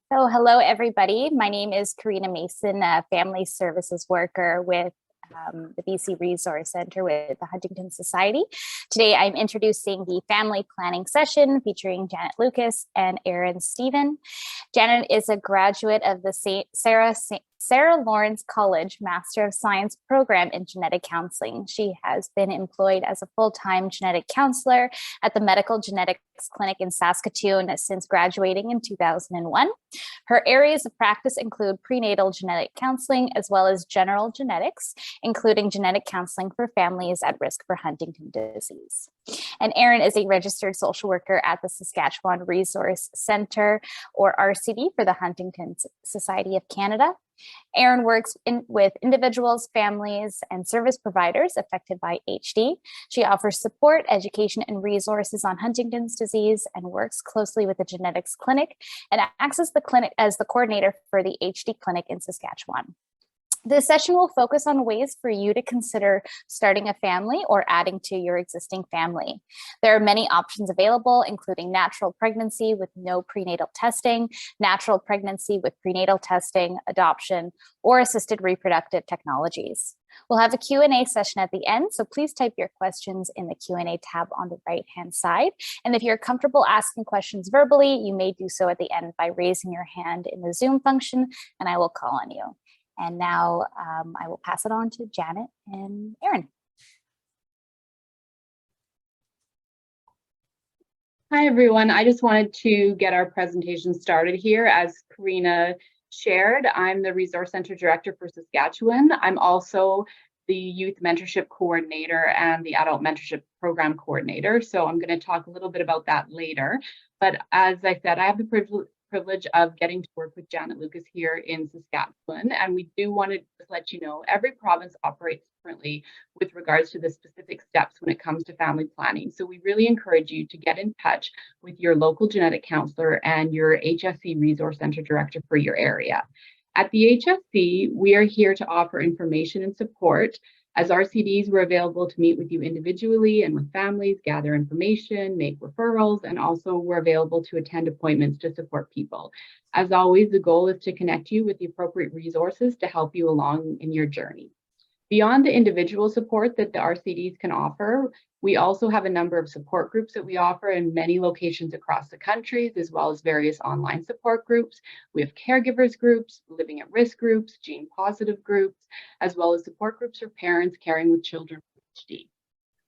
So hello, everybody. My name is Karina Mason, a family services worker with the BC Resource Centre with the Huntington Society. Today, I'm introducing the family planning session featuring Janet Lucas and Erin Stephen. Janet is a graduate of the Sarah Lawrence College Master of Science program in genetic counseling. She has been employed as a full-time genetic counselor at the Medical Genetics Clinic in Saskatoon since graduating in 2001. Her areas of practice include prenatal genetic counseling as well as general genetics, including genetic counseling for families at risk for Huntington disease. And Erin is a registered social worker at the Saskatchewan Resource Centre, or RCD, for the Huntington Society of Canada. Erin works with individuals, families, and service providers affected by HD. She offers support, education, and resources on Huntington's disease and works closely with the genetics clinic and acts as the coordinator for the HD clinic in Saskatchewan. This session will focus on ways for you to consider starting a family or adding to your existing family. There are many options available, including natural pregnancy with no prenatal testing, natural pregnancy with prenatal testing, adoption, or assisted reproductive technologies. We'll have a Q&A session at the end, so please type your questions in the Q&A tab on the right-hand side. And if you're comfortable asking questions verbally, you may do so at the end by raising your hand in the Zoom function, and I will call on you. And now I will pass it on to Janet and Erin. Hi, everyone. I just wanted to get our presentation started here. As Karina shared, I'm the Resource Center Director for Saskatchewan. I'm also the Youth Mentorship Coordinator and the Adult Mentorship Program Coordinator. So I'm going to talk a little bit about that later. But as I said, I have the privilege of getting to work with Janet Lucas here in Saskatchewan. And we do want to just let you know, every province operates differently with regards to the specific steps when it comes to family planning. So we really encourage you to get in touch with your local genetic counselor and your HSC Resource Center Director for your area. At the HSC, we are here to offer information and support. As RCDs, we're available to meet with you individually and with families, gather information, make referrals, and also we're available to attend appointments to support people. As always, the goal is to connect you with the appropriate resources to help you along in your journey. Beyond the individual support that the RCDs can offer, we also have a number of support groups that we offer in many locations across the country, as well as various online support groups. We have caregivers groups, living at risk groups, gene positive groups, as well as support groups for parents caring with children with HD.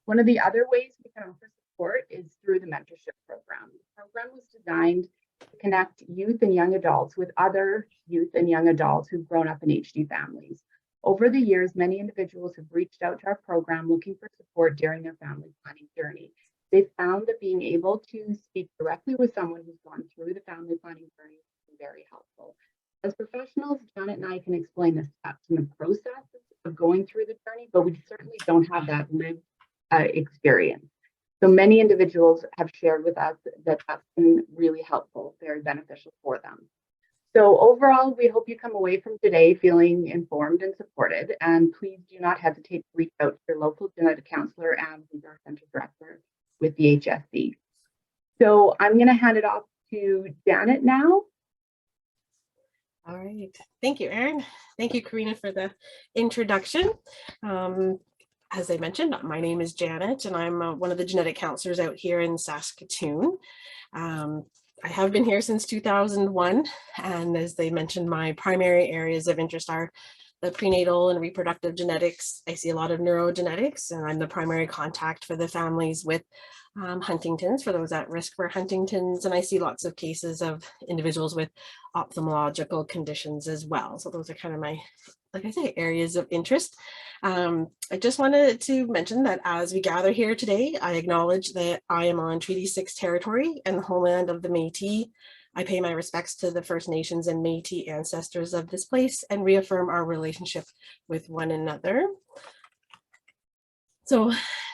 One of the other ways we can offer support is through the mentorship program. The program was designed to connect youth and young adults with other youth and young adults who've grown up in HD families. Over the years, many individuals have reached out to our program looking for support during their family planning journey. They've found that being able to speak directly with someone who's gone through the family planning journey is very helpful. As professionals, Janet and I can explain the steps and the process of going through the journey, but we certainly don't have that lived experience. So many individuals have shared with us that that's been really helpful, very beneficial for them. So overall, we hope you come away from today feeling informed and supported, and please do not hesitate to reach out to your local genetic counselor and Resource Center Director with the HSC. So I'm going to hand it off to Janet now. All right. Thank you, Erin. Thank you, Karina, for the introduction. As I mentioned, my name is Janet, and I'm one of the genetic counselors out here in Saskatoon. I have been here since 2001, and as they mentioned, my primary areas of interest are the prenatal and reproductive genetics. I see a lot of neurogenetics, and I'm the primary contact for the families with Huntington's, for those at risk for Huntington's, and I see lots of cases of individuals with ophthalmological conditions as well. So those are kind of my, like I say, areas of interest. I just wanted to mention that as we gather here today, I acknowledge that I am on Treaty 6 territory and the homeland of the Métis. I pay my respects to the First Nations and Métis ancestors of this place and reaffirm our relationship with one another. So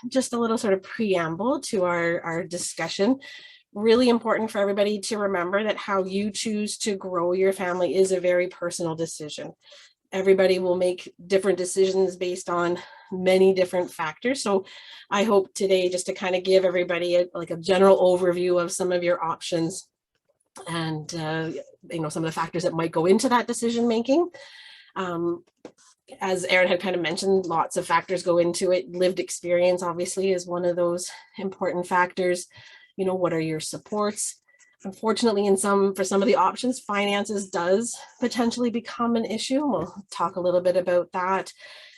just a little sort of preamble to our discussion. Really important for everybody to remember that how you choose to grow your family is a very personal decision. Everybody will make different decisions based on many different factors. So I hope today just to kind of give everybody a general overview of some of your options and some of the factors that might go into that decision making. As Erin had kind of mentioned, lots of factors go into it. Lived experience obviously is one of those important factors. What are your supports? Unfortunately, for some of the options, finances does potentially become an issue. We'll talk a little bit about that.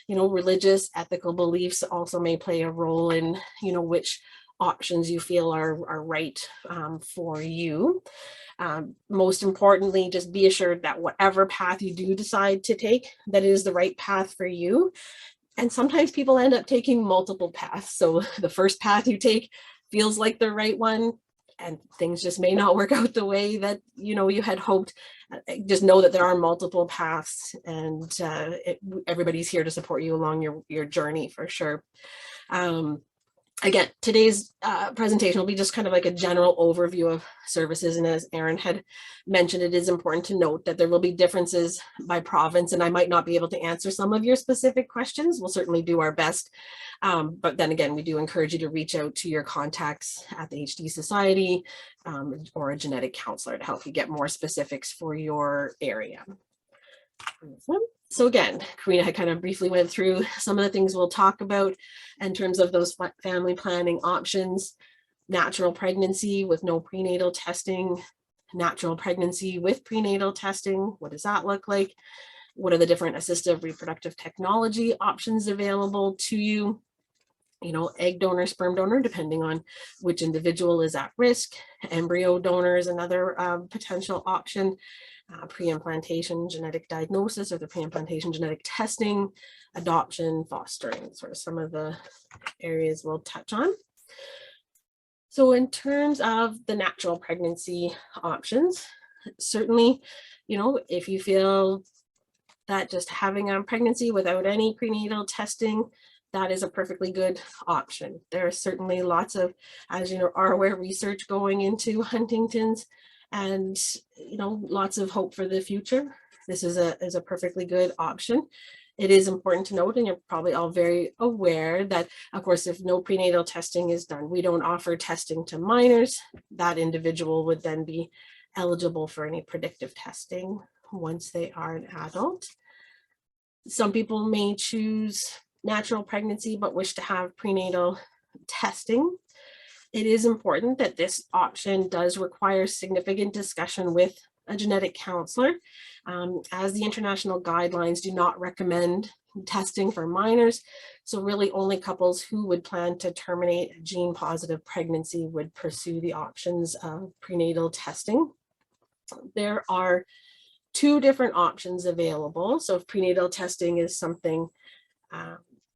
Religious, ethical beliefs also may play a role in, which options you feel are right for you. Most importantly, just be assured that whatever path you do decide to take, that is the right path for you. And sometimes people end up taking multiple paths. So the first path you take feels like the right one, and things just may not work out the way that you had hoped. Just know that there are multiple paths, and everybody's here to support you along your journey for sure. Again, today's presentation will be just kind of like a general overview of services. And as Erin had mentioned, it is important to note that there will be differences by province, and I might not be able to answer some of your specific questions. We'll certainly do our best. But then again, we do encourage you to reach out to your contacts at the HD Society or a genetic counselor to help you get more specifics for your area. So again, Karina had kind of briefly went through some of the things we'll talk about in terms of those family planning options. Natural pregnancy with no prenatal testing, natural pregnancy with prenatal testing. What does that look like? What are the different assistive reproductive technology options available to you? Egg donor, sperm donor, depending on which individual is at risk. Embryo donor is another potential option. Pre-implantation genetic diagnosis or the pre-implantation genetic testing, adoption, fostering, sort of some of the areas we'll touch on. So in terms of the natural pregnancy options, certainly, if you feel that just having a pregnancy without any prenatal testing, that is a perfectly good option. There are certainly lots of, as you are aware, research going into Huntington's, and lots of hope for the future. This is a perfectly good option. It is important to note, and you're probably all very aware that, of course, if no prenatal testing is done, we don't offer testing to minors. That individual would then be eligible for any predictive testing once they are an adult. Some people may choose natural pregnancy but wish to have prenatal testing. It is important that this option does require significant discussion with a genetic counselor, as the international guidelines do not recommend testing for minors. So really only couples who would plan to terminate a gene-positive pregnancy would pursue the options of prenatal testing. There are two different options available. So if prenatal testing is something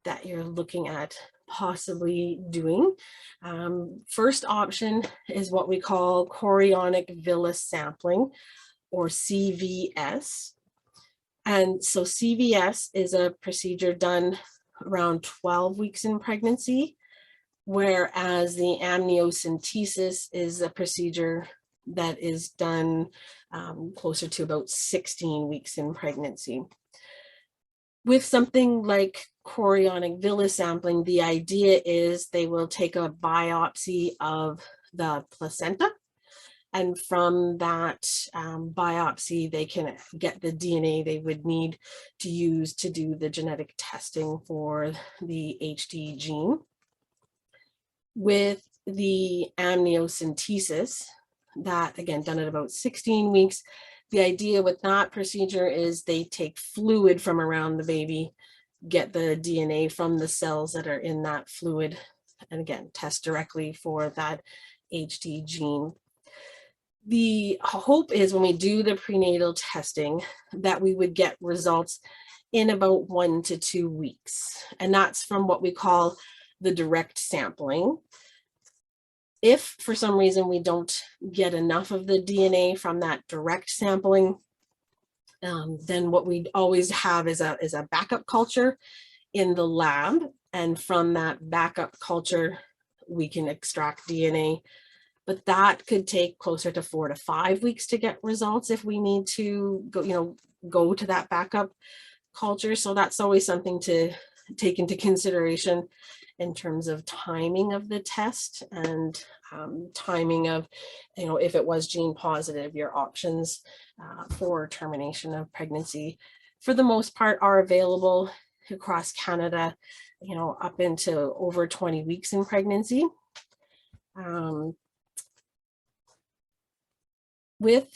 that you're looking at possibly doing, first option is what we call chorionic villus sampling, or CVS. And so CVS is a procedure done around 12 weeks in pregnancy, whereas the amniocentesis is a procedure that is done closer to about 16 weeks in pregnancy. With something like chorionic villus sampling, the idea is they will take a biopsy of the placenta, and from that biopsy, they can get the DNA they would need to use to do the genetic testing for the HD gene. With the amniocentesis, that again done at about 16 weeks, the idea with that procedure is they take fluid from around the baby, get the DNA from the cells that are in that fluid, and again, test directly for that HD gene. The hope is when we do the prenatal testing that we would get results in about 1 to 2 weeks. And that's from what we call the direct sampling. If for some reason we don't get enough of the DNA from that direct sampling, then what we always have is a backup culture in the lab. And from that backup culture, we can extract DNA. But that could take closer to 4 to 5 weeks to get results if we need to go to that backup culture. So that's always something to take into consideration in terms of timing of the test and timing of, if it was gene positive, your options for termination of pregnancy, for the most part, are available across Canada, up into over 20 weeks in pregnancy. With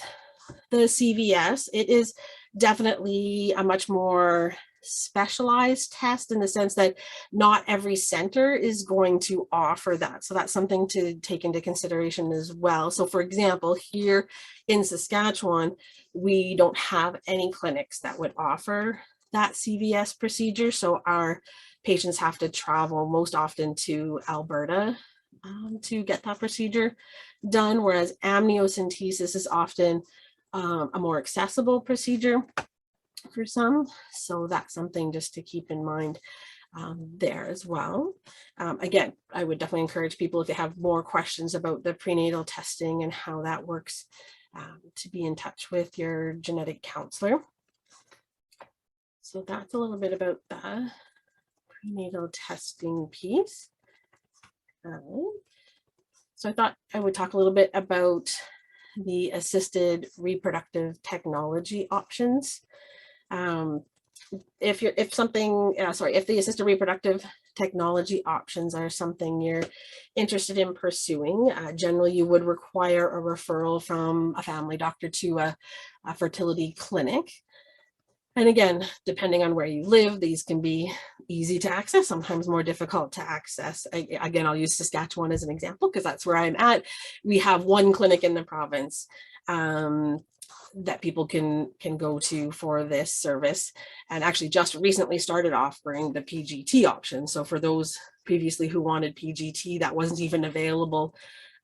the CVS, it is definitely a much more specialized test in the sense that not every center is going to offer that. So that's something to take into consideration as well. So for example, here in Saskatchewan, we don't have any clinics that would offer that CVS procedure. So our patients have to travel most often to Alberta to get that procedure done, whereas amniocentesis is often a more accessible procedure for some. So that's something just to keep in mind there as well. Again, I would definitely encourage people, if they have more questions about the prenatal testing and how that works, to be in touch with your genetic counselor. So that's a little bit about the prenatal testing piece. So I thought I would talk a little bit about the assisted reproductive technology options. If the assisted reproductive technology options are something you're interested in pursuing, generally you would require a referral from a family doctor to a fertility clinic. And again, depending on where you live, these can be easy to access, sometimes more difficult to access. Again, I'll use Saskatchewan as an example because that's where I'm at. We have one clinic in the province that people can go to for this service, and actually just recently started offering the PGT option. So for those previously who wanted PGT, that wasn't even available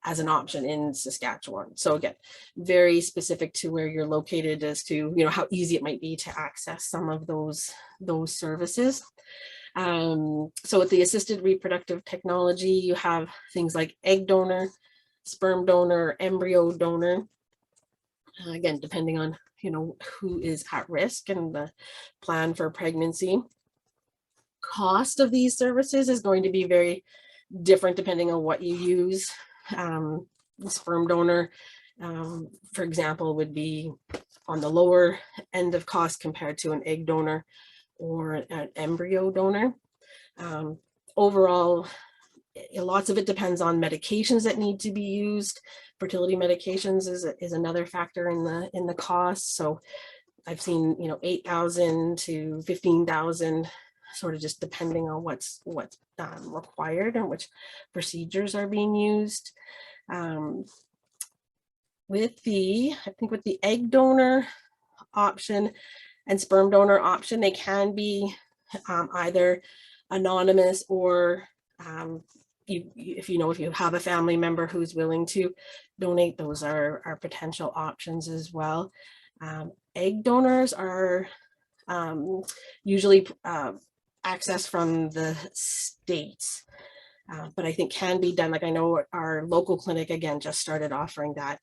as an option in Saskatchewan. So again, very specific to where you're located as to how easy it might be to access some of those services. So with the assisted reproductive technology, you have things like egg donor, sperm donor, embryo donor. Again, depending on who is at risk and the plan for pregnancy. Cost of these services is going to be very different depending on what you use. The sperm donor, for example, would be on the lower end of cost compared to an egg donor or an embryo donor. Overall, lots of it depends on medications that need to be used. Fertility medications is another factor in the cost. So I've seen $8,000 to $15,000, sort of just depending on what's required and which procedures are being used. With the egg donor option and sperm donor option, they can be either anonymous or if you have a family member who's willing to donate, those are potential options as well. Egg donors are usually accessed from the states, but I think can be done. Like I know our local clinic, again, just started offering that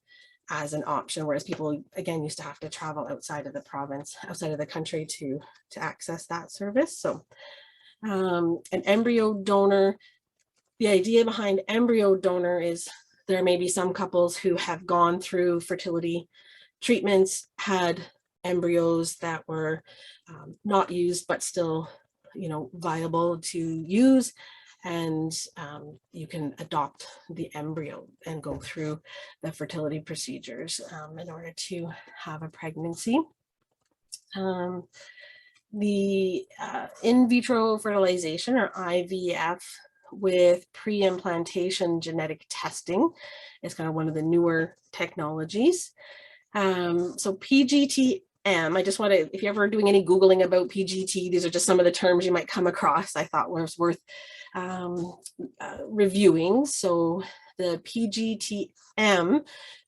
as an option, whereas people, again, used to have to travel outside of the province, outside of the country to access that service. So an embryo donor, the idea behind embryo donor is there may be some couples who have gone through fertility treatments, had embryos that were not used, but still, viable to use. And you can adopt the embryo and go through the fertility procedures in order to have a pregnancy. The in vitro fertilization, or IVF, with pre-implantation genetic testing is kind of one of the newer technologies. So PGTM, I just want to, if you're ever doing any Googling about PGT, these are just some of the terms you might come across, I thought was worth reviewing. So the PGTM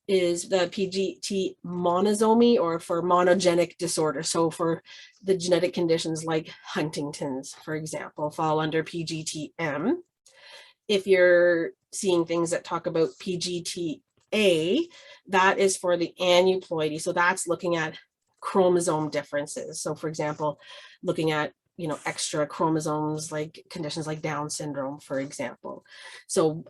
is the PGT monosomy, or for monogenic disorder. So for the genetic conditions like Huntington's, for example, fall under PGTM. If you're seeing things that talk about PGTA, that is for the aneuploidy. So that's looking at chromosome differences. So for example, looking at extra chromosomes, like conditions like Down syndrome, for example. So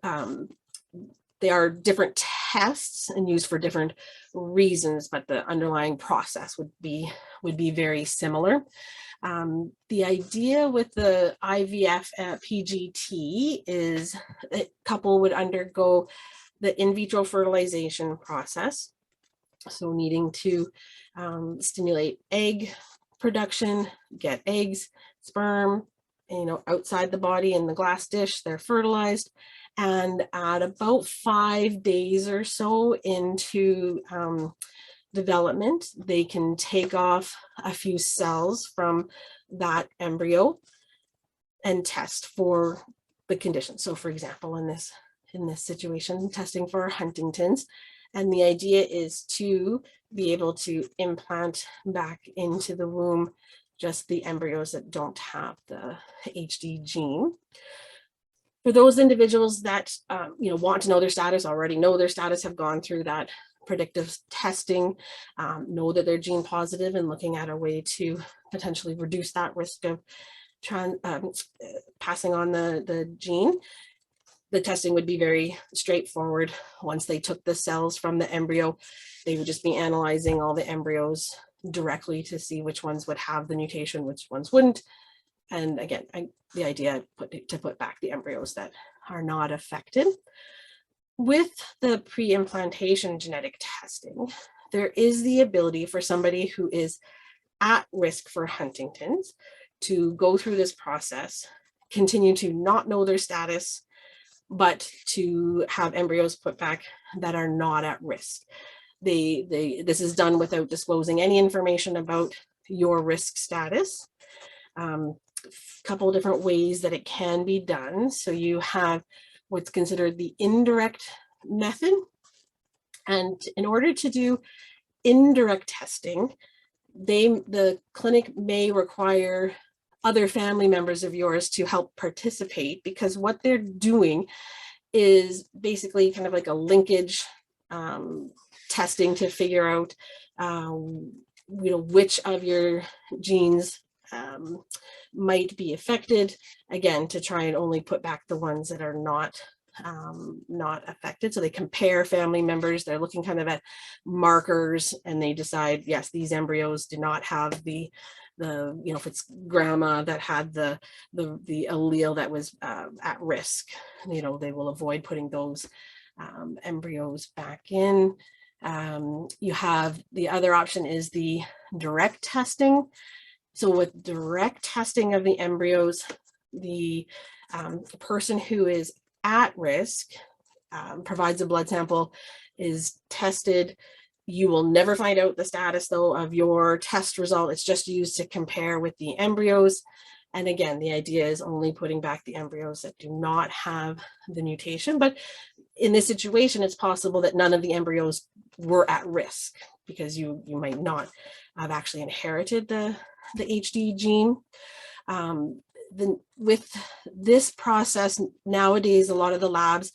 they are different tests and used for different reasons, but the underlying process would be very similar. The idea with the IVF PGT is a couple would undergo the in vitro fertilization process. So needing to stimulate egg production, get eggs, sperm, outside the body in the glass dish, they're fertilized. And at about 5 days or so into development, they can take off a few cells from that embryo and test for the condition. So for example, in this situation, testing for Huntington's. And the idea is to be able to implant back into the womb just the embryos that don't have the HD gene. For those individuals that want to know their status, already know their status, have gone through that predictive testing, know that they're gene positive, and looking at a way to potentially reduce that risk of passing on the gene. The testing would be very straightforward. Once they took the cells from the embryo, they would just be analyzing all the embryos directly to see which ones would have the mutation, which ones wouldn't. And again, the idea to put back the embryos that are not affected. With the pre-implantation genetic testing, there is the ability for somebody who is at risk for Huntington's to go through this process, continue to not know their status, but to have embryos put back that are not at risk. This is done without disclosing any information about your risk status. Couple of different ways that it can be done. So you have what's considered the indirect method. And in order to do indirect testing, the clinic may require other family members of yours to help participate, because what they're doing is basically kind of like a linkage testing to figure out which of your genes might be affected, again, to try and only put back the ones that are not affected. So they compare family members, they're looking kind of at markers, and they decide, yes, these embryos do not have the if it's grandma that had the allele that was at risk, they will avoid putting those embryos back in. You have the other option is the direct testing. So with direct testing of the embryos, the person who is at risk provides a blood sample, is tested. You will never find out the status, though, of your test result. It's just used to compare with the embryos. And again, the idea is only putting back the embryos that do not have the mutation. But in this situation, it's possible that none of the embryos were at risk, because you might not have actually inherited the HD gene. With this process, nowadays, a lot of the labs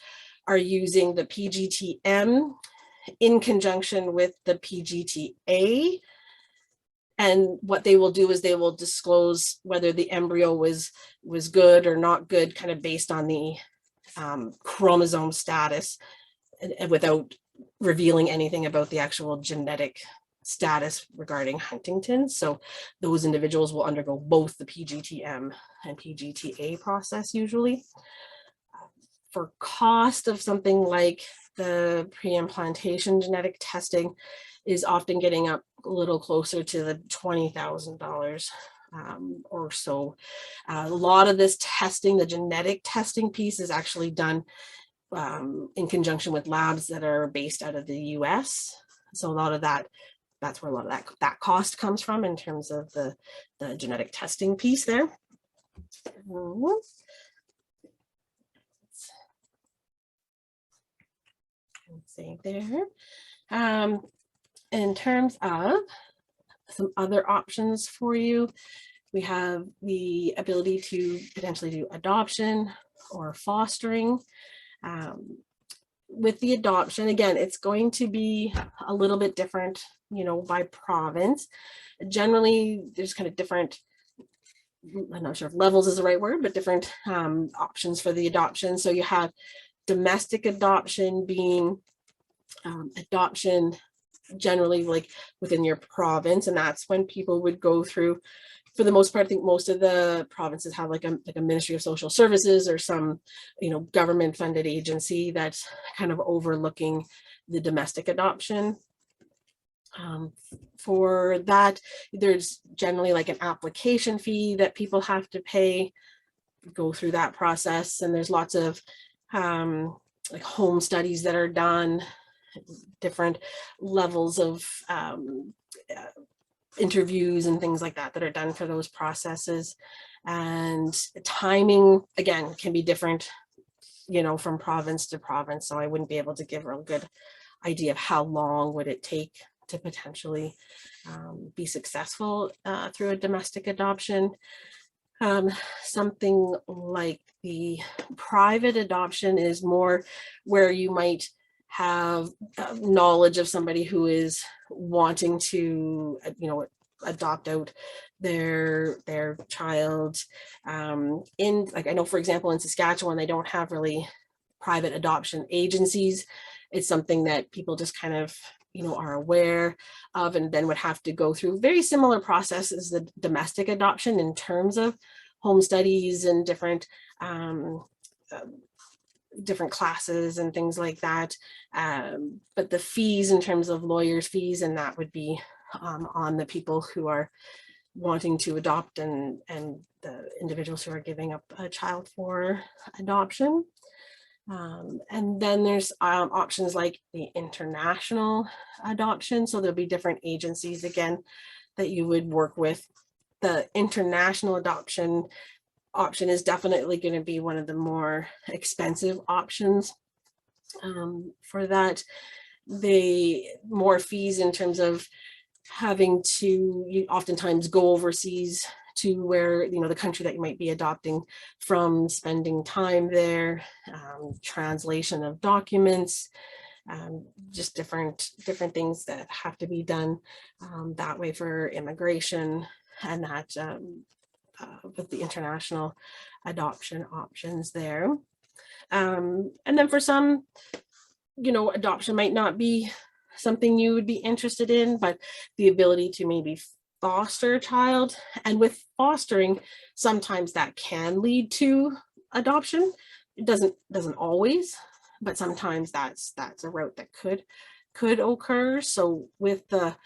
are using the PGT-M in conjunction with the PGT-A. And what they will do is they will disclose whether the embryo was good or not good, kind of based on the chromosome status, and without revealing anything about the actual genetic status regarding Huntington's. So those individuals will undergo both the PGT-M and PGT-A process usually. For cost of something like the pre-implantation genetic testing is often getting up a little closer to the $20,000 or so. A lot of this testing, the genetic testing piece, is actually done in conjunction with labs that are based out of the US. So a lot of that's where a lot of that cost comes from in terms of the genetic testing piece there. Say there. In terms of some other options for you, we have the ability to potentially do adoption or fostering. With the adoption, again, it's going to be a little bit different, by province. Generally, there's kind of different I'm not sure if levels is the right word, but different options for the adoption. So you have domestic adoption being adoption generally like within your province, and that's when people would go through, for the most part, I think most of the provinces have like a Ministry of Social Services or some, government funded agency that's kind of overlooking the domestic adoption. For that, there's generally like an application fee that people have to pay, go through that process. And there's lots of like home studies that are done, different levels of interviews and things like that are done for those processes. And timing, again, can be different, from province to province. So I wouldn't be able to give a good idea of how long would it take to potentially be successful through a domestic adoption. Something like the private adoption is more where you might have knowledge of somebody who is wanting to, adopt out their child. In, like, I know, for example, in Saskatchewan, they don't have really private adoption agencies. It's something that people just kind of, are aware of, and then would have to go through very similar process as the domestic adoption in terms of home studies and different different classes and things like that. But the fees in terms of lawyers' fees, and that would be on the people who are wanting to adopt and the individuals who are giving up a child for adoption. And then there's options like the international adoption. So there'll be different agencies again that you would work with. The international adoption option is definitely going to be one of the more expensive options for that. More fees in terms of having to oftentimes go overseas to where, the country that you might be adopting from, spending time there, translation of documents, just different things that have to be done that way for immigration, and that with the international adoption options there. And then for some, adoption might not be something you would be interested in, but the ability to maybe foster a child. And with fostering, sometimes that can lead to adoption. It doesn't always, but sometimes that's a route that could occur. So with the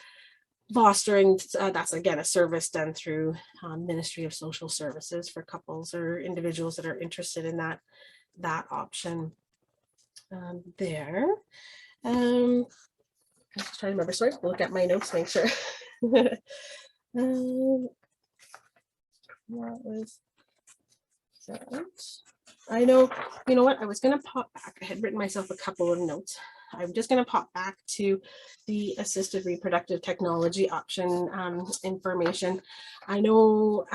fostering, that's again a service done through Ministry of Social Services for couples or individuals that are interested in that option there. I'm just trying to remember. Sorry, I'll look at my notes, make sure. What was that? I know, you know what, I was going to pop back. I had written myself a couple of notes. I'm just going to pop back to the assisted reproductive technology option information. I know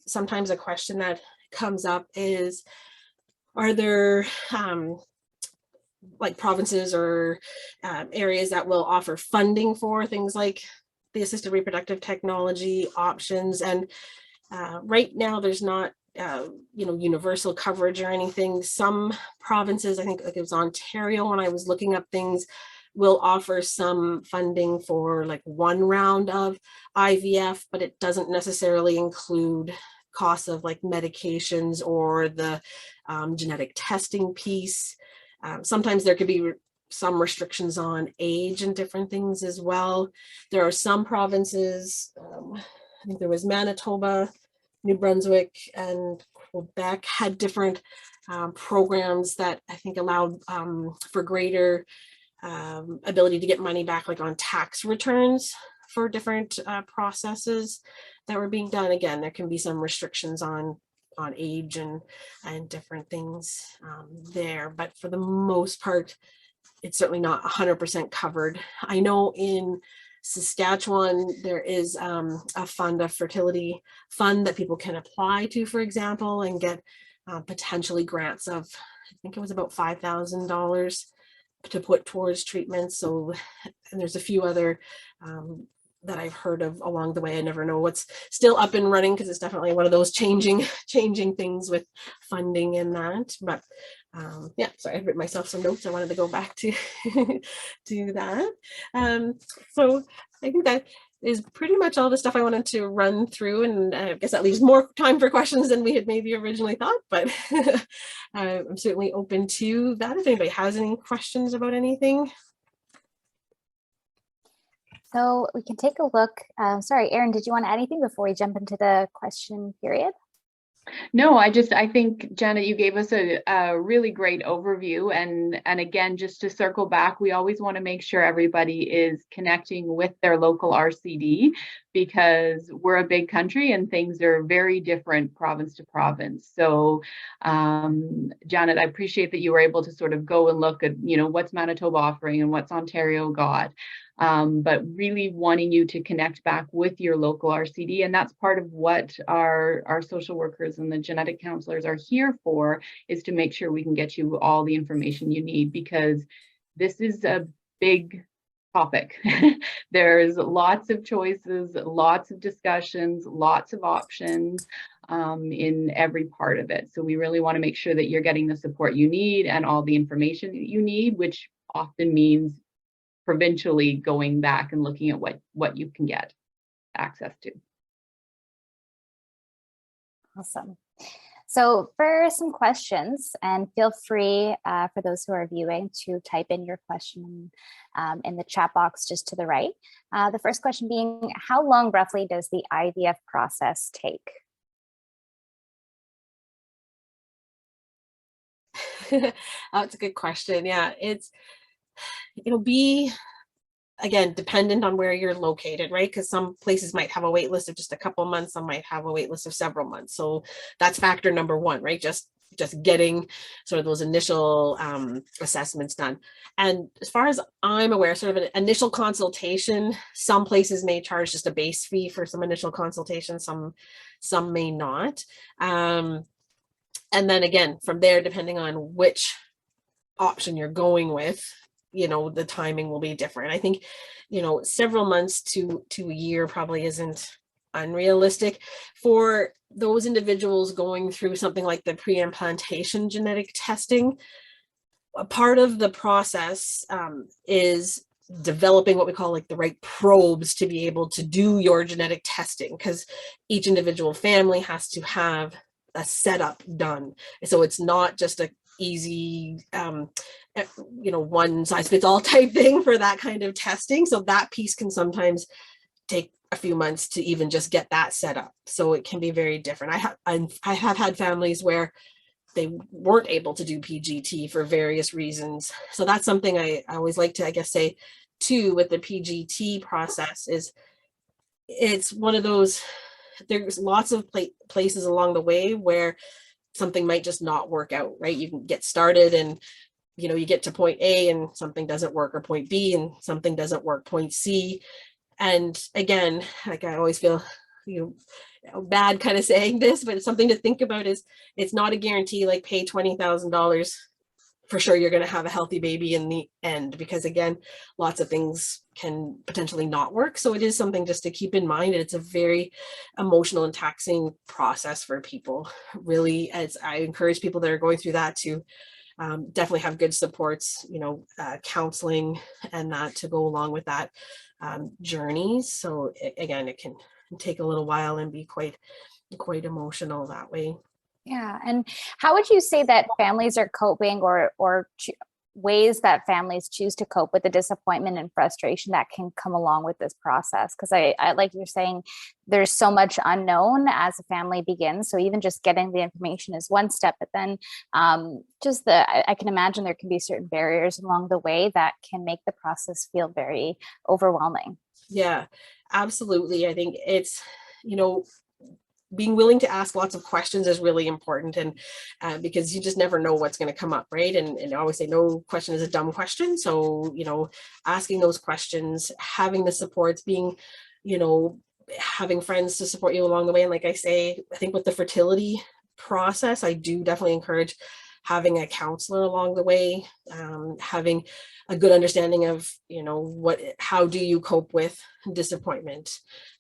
sometimes a question that comes up is, are there like provinces or areas that will offer funding for things like the assisted reproductive technology options? And right now there's not universal coverage or anything. Some provinces, I think like it was Ontario when I was looking up things, will offer some funding for like one round of IVF, but it doesn't necessarily include costs of like medications or the genetic testing piece. Sometimes there could be some restrictions on age and different things as well. There are some provinces, I think there was Manitoba, New Brunswick, and Quebec had different programs that I think allowed for greater ability to get money back, like on tax returns for different processes that were being done. Again, there can be some restrictions on age and different things there, but for the most part, it's certainly not 100% covered. I know in Saskatchewan, there is a fund, a fertility fund that people can apply to, for example, and get potentially grants of, I think it was about $5,000 to put towards treatment. So, and there's a few other that I've heard of along the way. I never know what's still up and running, because it's definitely one of those changing things with funding and that. But yeah, so I've written myself some notes. I wanted to go back to to that. So I think that is pretty much all the stuff I wanted to run through, and I guess that leaves more time for questions than we had maybe originally thought, but I'm certainly open to that if anybody has any questions about anything. So we can take a look. Sorry, Erin, did you want to add anything before we jump into the question period? No, I think, Janet, you gave us a really great overview. And again, just to circle back, we always want to make sure everybody is connecting with their local RCD, because we're a big country and things are very different province to province. So, Janet, I appreciate that you were able to sort of go and look at, what's Manitoba offering and what's Ontario got. But really wanting you to connect back with your local RCD. And that's part of what our social workers and the genetic counselors are here for, is to make sure we can get you all the information you need, because this is a big topic. There's lots of choices, lots of discussions, lots of options in every part of it. So we really want to make sure that you're getting the support you need and all the information that you need, which often means provincially going back and looking at what you can get access to. Awesome. So for some questions, and feel free for those who are viewing to type in your question in the chat box just to the right. The first question being, how long roughly does the IVF process take? That's a good question. Yeah, it'll be, again, dependent on where you're located, right? Because some places might have a wait list of just a couple months, some might have a wait list of several months. So that's factor number one, right? Just getting sort of those initial assessments done. And as far as I'm aware, sort of an initial consultation, some places may charge just a base fee for some initial consultation, some may not. And then again, from there, depending on which option you're going with, the timing will be different. I think, several months to a year probably isn't unrealistic for those individuals going through something like the pre-implantation genetic testing. A part of the process is developing what we call like the right probes to be able to do your genetic testing, because each individual family has to have a setup done. So it's not just a easy one size fits all type thing for that kind of testing. So that piece can sometimes take a few months to even just get that set up. So it can be very different. I have had families where they weren't able to do PGT for various reasons. So that's something I always like to, I guess, say too with the PGT process is it's one of those, there's lots of places along the way where something might just not work out, right? You can get started and, you get to point A and something doesn't work, or point B and something doesn't work, point C. And again, like I always feel, bad kind of saying this, but it's something to think about is it's not a guarantee, like pay $20,000 for sure you're going to have a healthy baby in the end, because again, lots of things can potentially not work. So it is something just to keep in mind. It's a very emotional and taxing process for people. Really, as I encourage people that are going through that to definitely have good supports, counseling and that to go along with that journey. So again, it can take a little while and be quite emotional that way. Yeah. And how would you say that families are coping, or ways that families choose to cope with the disappointment and frustration that can come along with this process? Because I like you're saying, there's so much unknown as a family begins. So even just getting the information is one step, but then I can imagine there can be certain barriers along the way that can make the process feel very overwhelming. Yeah, absolutely. I think it's, being willing to ask lots of questions is really important, and because you just never know what's going to come up, right? And I always say no question is a dumb question. So, asking those questions, having the supports, being, having friends to support you along the way. And like I say, I think with the fertility process, I do definitely encourage having a counselor along the way, having a good understanding of, how do you cope with disappointment?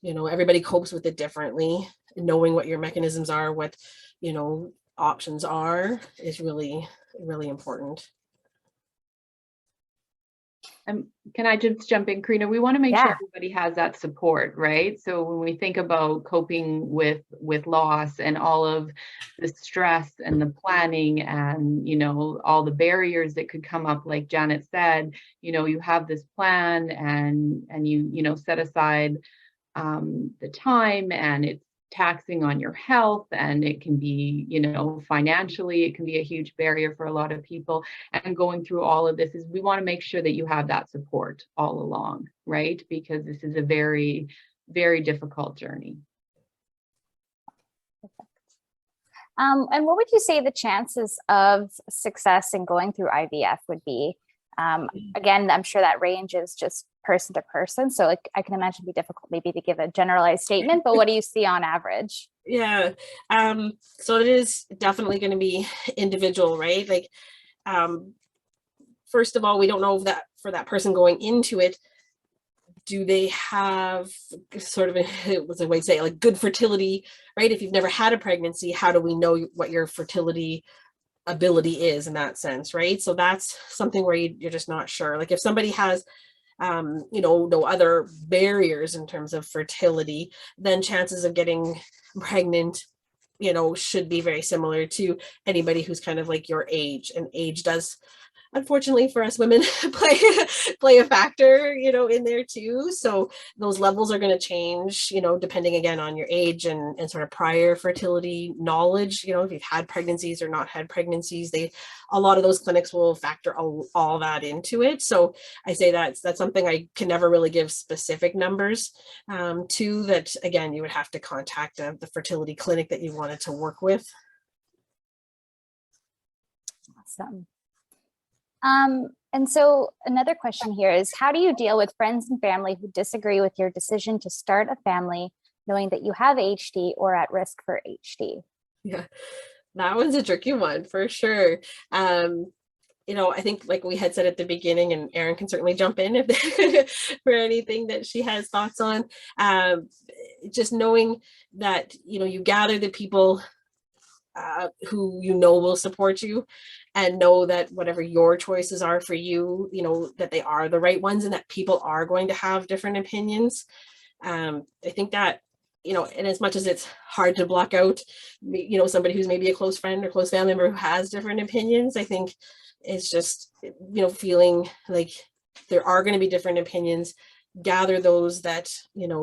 Everybody copes with it differently. Knowing what your mechanisms are, what, options are, is really, really important. Can I just jump in, Karina? We want to make sure everybody has that support, right? So when we think about coping with loss and all of the stress and the planning and, all the barriers that could come up, like Janet said, you have this plan and you set aside the time, and it's taxing on your health, and it can be, financially, it can be a huge barrier for a lot of people. And going through all of this, is we want to make sure that you have that support all along, right? Because this is a very, very difficult journey. And what would you say the chances of success in going through IVF would be? Again, I'm sure that range is just person to person. So I can imagine it'd be difficult maybe to give a generalized statement, but what do you see on average? Yeah. So it is definitely going to be individual, right? Like, first of all, we don't know that for that person going into it, do they have sort of what's a way to say, like, good fertility, right? If you've never had a pregnancy, how do we know what your fertility ability is in that sense, right? So that's something where you're just not sure. Like, if somebody has no other barriers in terms of fertility, then chances of getting pregnant, should be very similar to anybody who's kind of like your age. And age does, unfortunately for us women, play a factor, in there too. So those levels are going to change, depending again on your age and sort of prior fertility knowledge. If you've had pregnancies or not had pregnancies, a lot of those clinics will factor all that into it. So I say that's something I can never really give specific numbers to. That again, you would have to contact the fertility clinic that you wanted to work with. Awesome. And so another question here is, how do you deal with friends and family who disagree with your decision to start a family, knowing that you have HD or at risk for HD? Yeah, that one's a tricky one for sure. I think, like we had said at the beginning, and Erin can certainly jump in if for anything that she has thoughts on, just knowing that, you gather the people who will support you, and know that whatever your choices are for you, that they are the right ones, and that people are going to have different opinions. I think that, and as much as it's hard to block out, somebody who's maybe a close friend or close family member who has different opinions, I think it's just, feeling like there are going to be different opinions. Gather those that,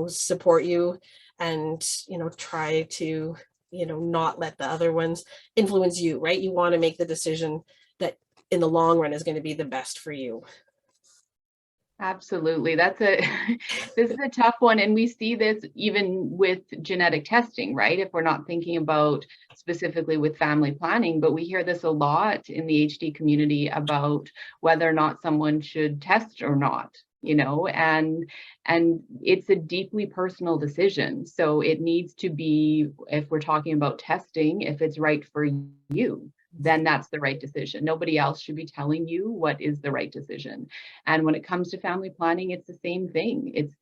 support you, and, try to, not let the other ones influence you, right? You want to make the decision that in the long run is going to be the best for you. Absolutely. This is a tough one. And we see this even with genetic testing, right? If we're not thinking about specifically with family planning, but we hear this a lot in the HD community about whether or not someone should test or not, and it's a deeply personal decision. So it needs to be, if we're talking about testing, if it's right for you, then that's the right decision. Nobody else should be telling you what is the right decision. And when it comes to family planning, it's the same thing. It's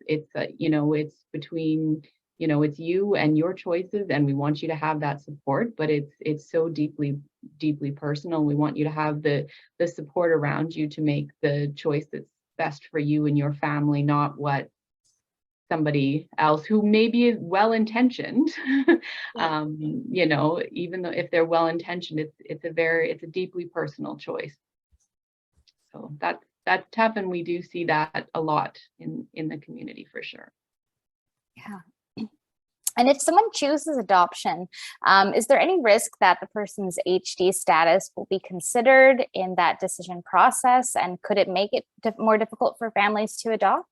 between, it's you and your choices, and we want you to have that support, but it's so deeply, deeply personal. We want you to have the support around you to make the choice that's best for you and your family, not what somebody else who may be well-intentioned, even though if they're well-intentioned, it's a deeply personal choice. So that's tough, and we do see that a lot in the community for sure. Yeah. And if someone chooses adoption, is there any risk that the person's HD status will be considered in that decision process? And could it make it more difficult for families to adopt?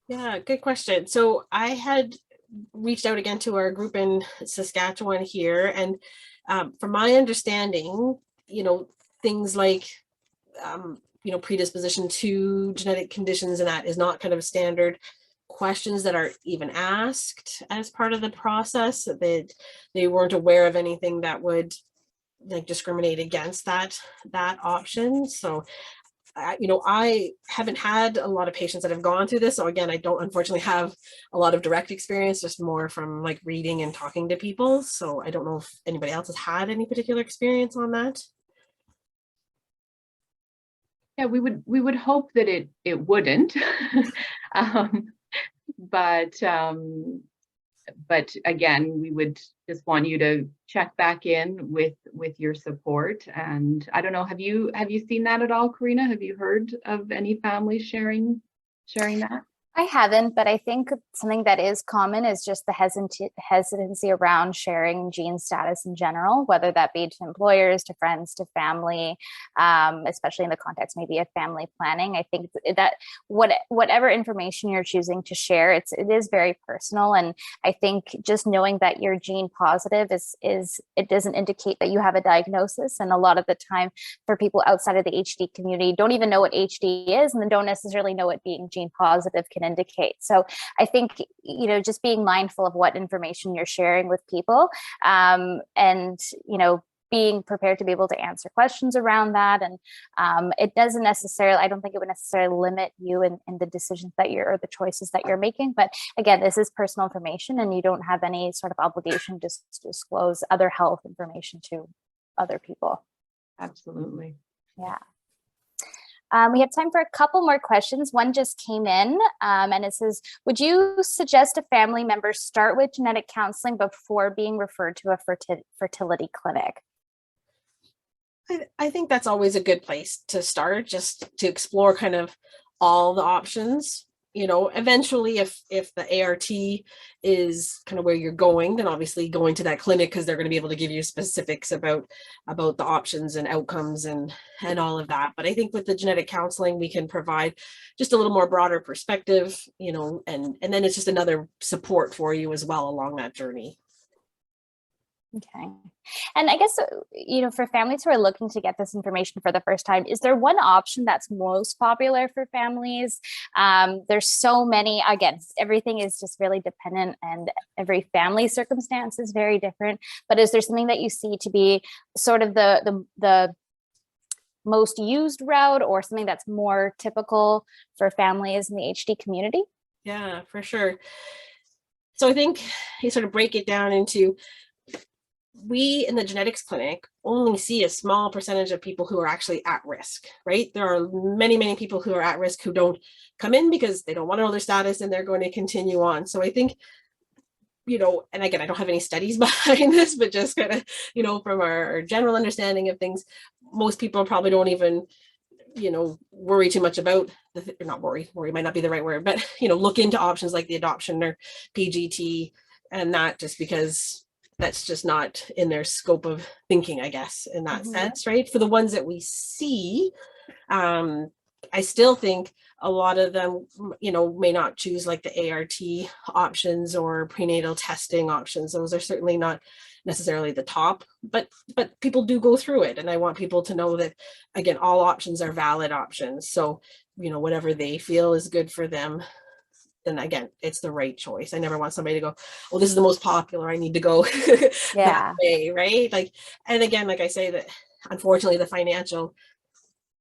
Yeah, good question. So I had reached out again to our group in Saskatchewan here. And from my understanding, things like, predisposition to genetic conditions, and that is not kind of standard questions that are even asked as part of the process. That they weren't aware of anything that would like discriminate against that option. So I haven't had a lot of patients that have gone through this. So again, I don't unfortunately have a lot of direct experience, just more from like reading and talking to people. So I don't know if anybody else has had any particular experience on that. Yeah, we would hope that it wouldn't. But again, we would just want you to check back in with your support. And I don't know, have you seen that at all, Karina? Have you heard of any families sharing that? I haven't, but I think something that is common is just the hesitancy around sharing gene status in general, whether that be to employers, to friends, to family, especially in the context maybe of family planning. I think that whatever information you're choosing to share, it is very personal. And I think just knowing that you're gene positive is it doesn't indicate that you have a diagnosis. And a lot of the time for people outside of the HD community don't even know what HD is, and then don't necessarily know what being gene positive can indicate. So I think, just being mindful of what information you're sharing with people, and, being prepared to be able to answer questions around that. And it doesn't necessarily, I don't think it would necessarily limit you in the decisions that or the choices that you're making. But again, this is personal information and you don't have any sort of obligation to disclose other health information to other people. Absolutely. Yeah. We have time for a couple more questions. One just came in, and it says, would you suggest a family member start with genetic counseling before being referred to a fertility clinic? I think that's always a good place to start, just to explore kind of all the options. Eventually if the ART is kind of where you're going, then obviously going to that clinic, because they're going to be able to give you specifics about the options and outcomes and all of that. But I think with the genetic counseling, we can provide just a little more broader perspective, and then it's just another support for you as well along that journey. Okay. And I guess, for families who are looking to get this information for the first time, is there one option that's most popular for families? There's so many, again, everything is just really dependent and every family circumstance is very different. But is there something that you see to be sort of the most used route, or something that's more typical for families in the HD community? Yeah, for sure. So I think you sort of break it down into, we in the genetics clinic only see a small percentage of people who are actually at risk, right? There are many, many people who are at risk who don't come in because they don't want to know their status and they're going to continue on. So I think, and again, I don't have any studies behind this, but just kind of, from our general understanding of things, most people probably don't even, worry too much about not worry might not be the right word, but, look into options like the adoption or PGT, and that just because that's just not in their scope of thinking, I guess, in that sense, right? For the ones that we see, I still think a lot of them, may not choose like the ART options or prenatal testing options. Those are certainly not necessarily the top, but people do go through it. And I want people to know that, again, all options are valid options. So, whatever they feel is good for them, then again, it's the right choice. I never want somebody to go, well, this is the most popular, I need to go that way, right? And again, like I say, that unfortunately the financial,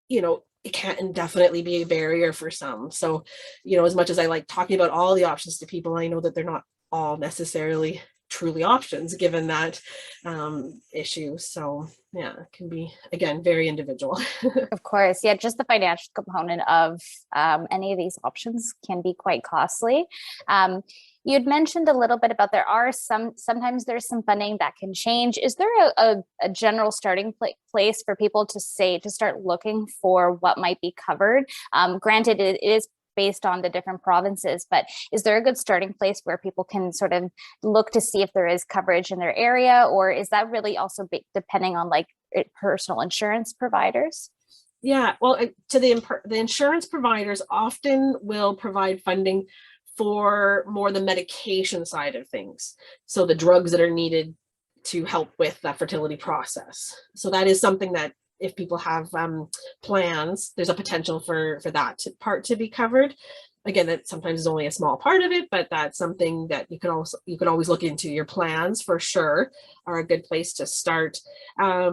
it can't indefinitely be a barrier for some. So, as much as I like talking about all the options to people, I know that they're not all necessarily truly options given that issue. So yeah, it can be, again, very individual. Of course. Yeah, just the financial component of any of these options can be quite costly. You'd mentioned a little bit about sometimes there's some funding that can change. Is there a general starting place for people to start looking for what might be covered? Granted, it is based on the different provinces, but is there a good starting place where people can sort of look to see if there is coverage in their area, or is that really also depending on like personal insurance providers? Yeah, well, to the insurance providers often will provide funding for more the medication side of things. So the drugs that are needed to help with that fertility process. So that is something that if people have plans, there's a potential for that part to be covered. again, that sometimes is only a small part of it, but that's something that you could always look into. Your plans for sure are a good place to start. I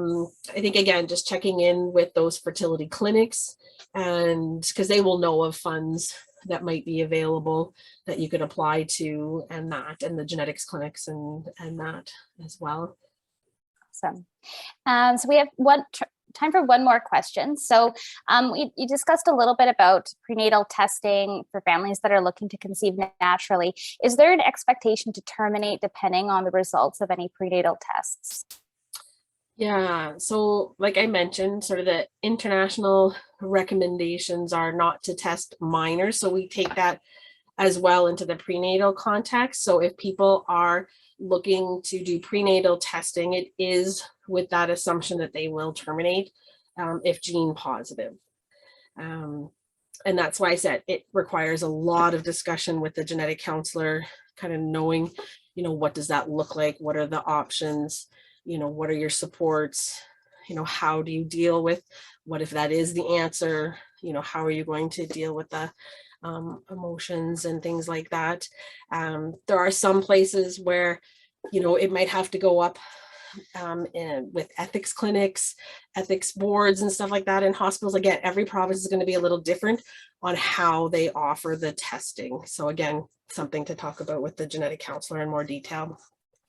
think, again, just checking in with those fertility clinics, and because they will know of funds that might be available that you could apply to, and the genetics clinics and that as well. Awesome. So we have time for one more question. So you discussed a little bit about prenatal testing for families that are looking to conceive naturally. Is there an expectation to terminate depending on the results of any prenatal tests? Yeah, so like I mentioned, sort of the international recommendations are not to test minors. So we take that as well into the prenatal context. So if people are looking to do prenatal testing, it is with that assumption that they will terminate if gene positive. And that's why I said it requires a lot of discussion with the genetic counselor, kind of knowing, what does that look like? What are the options? What are your supports? How do you deal with, what if that is the answer? How are you going to deal with the emotions and things like that? There are some places where, it might have to go up with ethics clinics, ethics boards and stuff like that in hospitals. Again, every province is going to be a little different on how they offer the testing. So again, something to talk about with the genetic counselor in more detail.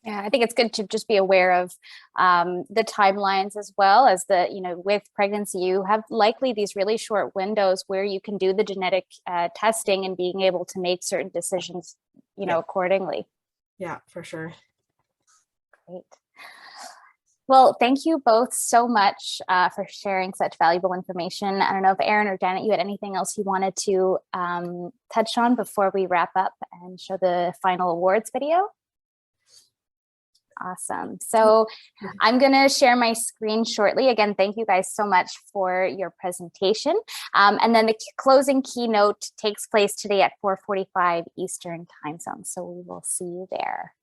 Yeah, I think it's good to just be aware of the timelines, as well as with pregnancy, you have likely these really short windows where you can do the genetic testing and being able to make certain decisions, accordingly. Yeah, for sure. Great. Well, thank you both so much for sharing such valuable information. I don't know if Erin or Janet, you had anything else you wanted to touch on before we wrap up and show the final awards video? Awesome. So I'm going to share my screen shortly. Again, thank you guys so much for your presentation. And then the closing keynote takes place today at 4:45 Eastern time zone. So we will see you there.